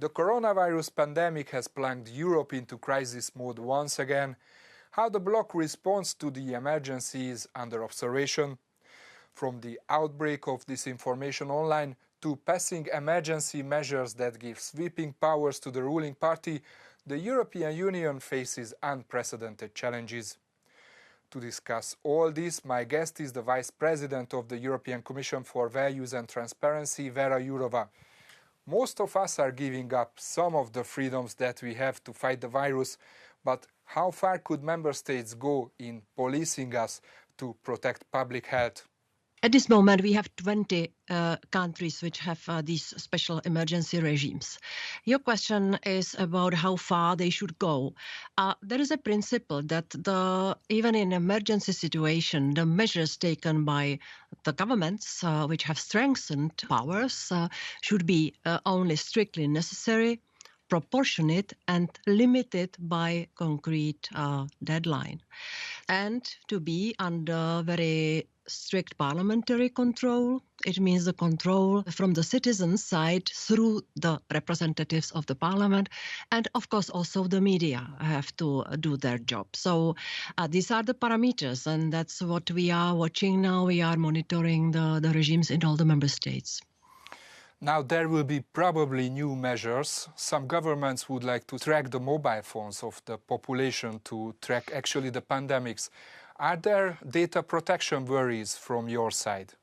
The coronavirus pandemic has plunged Europe into crisis mode once again. How the bloc responds to the emergency is under observation. From the outbreak of disinformation online to passing emergency measures that give sweeping powers to the ruling party, the European Union faces unprecedented challenges. To discuss all this, my guest is the Vice President of the European Commission for Values and Transparency, Věra Jourová. Most of us are giving up some of the freedoms that we have to fight the virus, but how far could member states go in policing us to protect public health? At this moment, we have 20 countries which have these special emergency regimes. Your question is about how far they should go. There is a principle that even in emergency situation, the measures taken by the governments, which have strengthened powers, should be only strictly necessary, proportionate and limited by concrete deadline, and to be under very strict parliamentary control. It means the control from the citizens' side through the representatives of the parliament, and of course also the media have to do their job. So these are the parameters, and that's what we are watching now. We are monitoring the regimes in all the member states. Now there will be probably new measures. Some governments would like to track the mobile phones of the population to track actually the pandemics. Are there data protection worries from your side?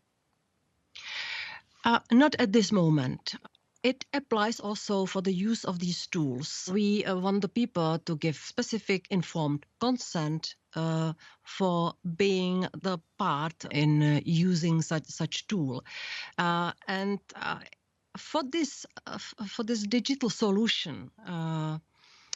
Not at this moment. It applies also for the use of these tools. We want the people to give specific informed consent for being the part in using such tool. For this digital solution,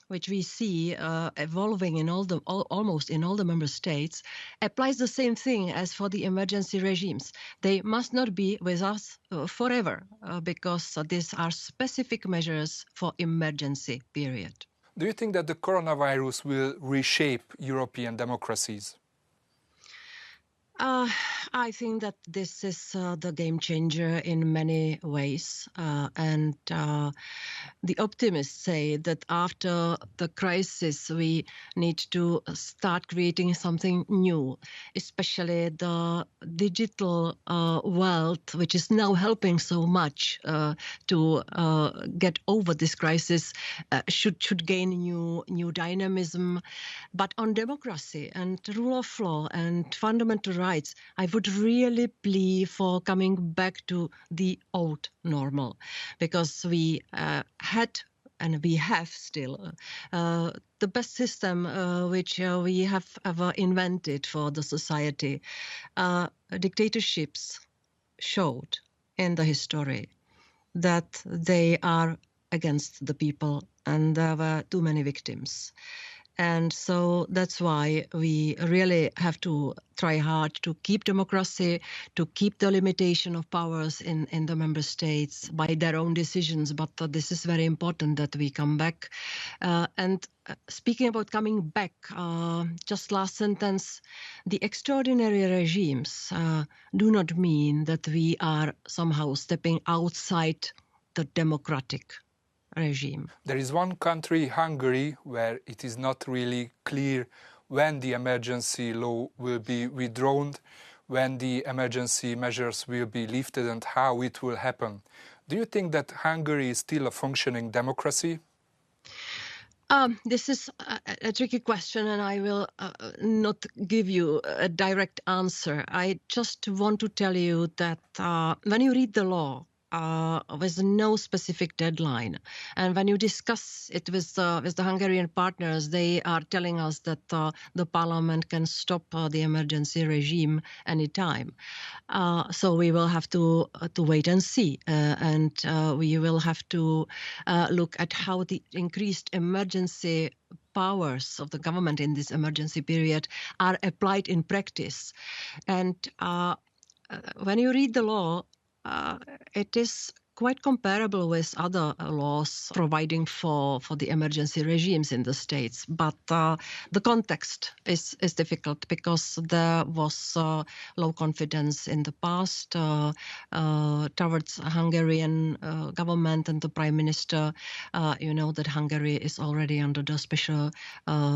which we see evolving in almost in all the member states, applies the same thing as for the emergency regimes. They must not be with us forever because these are specific measures for emergency period. Do you think that the coronavirus will reshape European democracies? I think that this is the game changer in many ways. And the optimists say that after the crisis, we need to start creating something new, especially the digital world, which is now helping so much to get over this crisis, should gain new dynamism. But on democracy and rule of law and fundamental rights, I would really plea for coming back to the old normal, because we had and we have still the best system which we have ever invented for the society. Dictatorships showed in the history that they are against the people, and there were too many victims. And so that's why we really have to try hard to keep democracy, to keep the limitation of powers in the member states by their own decisions. But this is very important that we come back. And speaking about coming back, just last sentence, the extraordinary regimes do not mean that we are somehow stepping outside the democratic regime. There is one country, Hungary, where it is not really clear when the emergency law will be withdrawn, when the emergency measures will be lifted and how it will happen. Do you think that Hungary is still a functioning democracy? This is a tricky question, and I will not give you a direct answer. I just want to tell you that when you read the law, with no specific deadline. And when you discuss it with the Hungarian partners, they are telling us that the parliament can stop the emergency regime anytime. So we will have to wait and see. And we will have to look at how the increased emergency powers of the government in this emergency period are applied in practice. And when you read the law, it is quite comparable with other laws providing for the emergency regimes in the states. But the context is difficult because there was low confidence in the past towards Hungarian government and the prime minister. You know that Hungary is already under the special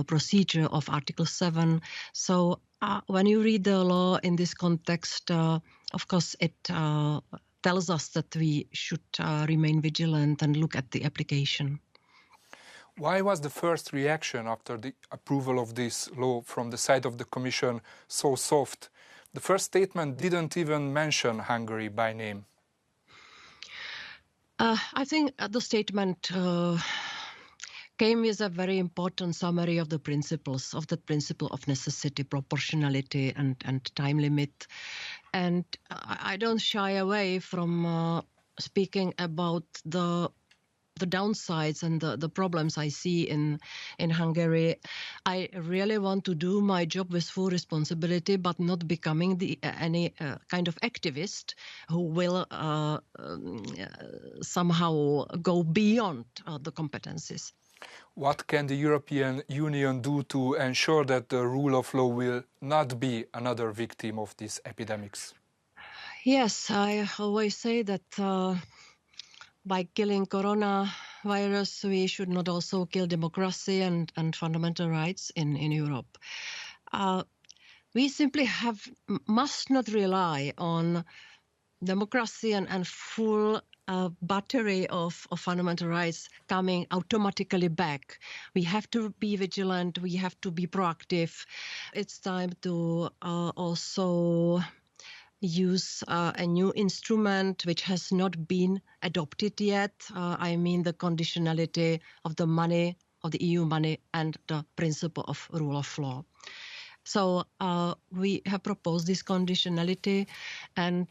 procedure of Article 7. So when you read the law in this context, of course, it tells us that we should remain vigilant and look at the application. Why was the first reaction after the approval of this law from the side of the Commission so soft? The first statement didn't even mention Hungary by name. I think the statement came with a very important summary of the principles, of the principle of necessity, proportionality, and time limit. And I don't shy away from speaking about the downsides and the problems I see in Hungary. I really want to do my job with full responsibility, but not becoming any kind of activist who will somehow go beyond the competencies. What can the European Union do to ensure that the rule of law will not be another victim of these epidemics? Yes, I always say that by killing coronavirus, we should not also kill democracy and fundamental rights in Europe. We simply must not rely on democracy and full battery of fundamental rights coming automatically back. We have to be vigilant. We have to be proactive. It's time to also use a new instrument which has not been adopted yet. I mean the conditionality of the money, of the EU money, and the principle of rule of law. So we have proposed this conditionality, and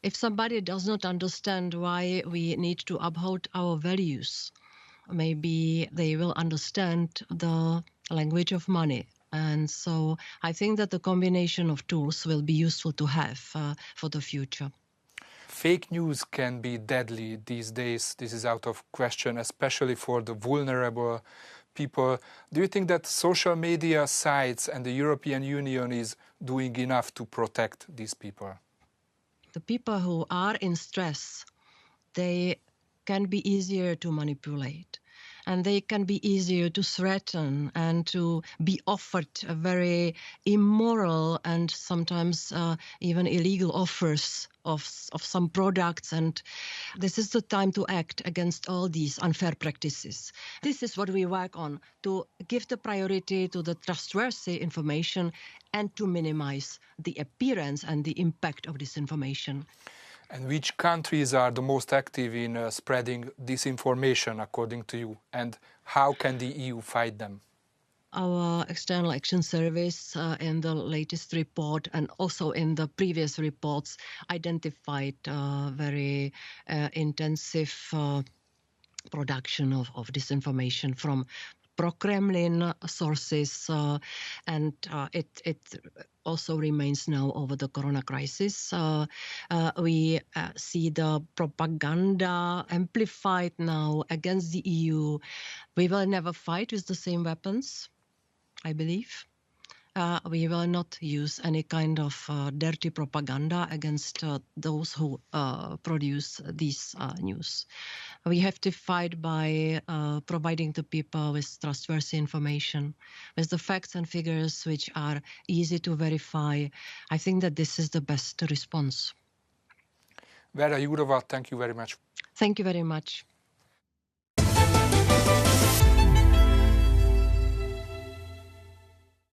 if somebody does not understand why we need to uphold our values, maybe they will understand the language of money. And so I think that the combination of tools will be useful to have for the future. Fake news can be deadly these days. This is out of question, especially for the vulnerable people. Do you think that social media sites and the European Union is doing enough to protect these people? The people who are in stress, they can be easier to manipulate, and they can be easier to threaten and to be offered a very immoral and sometimes even illegal offers of some products. And this is the time to act against all these unfair practices. This is what we work on, to give the priority to the trustworthy information and to minimize the appearance and the impact of disinformation. And which countries are the most active in spreading disinformation, according to you? And how can the EU fight them? Our External Action Service in the latest report and also in the previous reports identified very intensive production of disinformation from pro-Kremlin sources, and it also remains now over the corona crisis. We see the propaganda amplified now against the EU. We will never fight with the same weapons, I believe. We will not use any kind of dirty propaganda against those who produce these news. We have to fight by providing the people with trustworthy information, with the facts and figures which are easy to verify. I think that this is the best response. Věra Jourová, thank you very much. Thank you very much.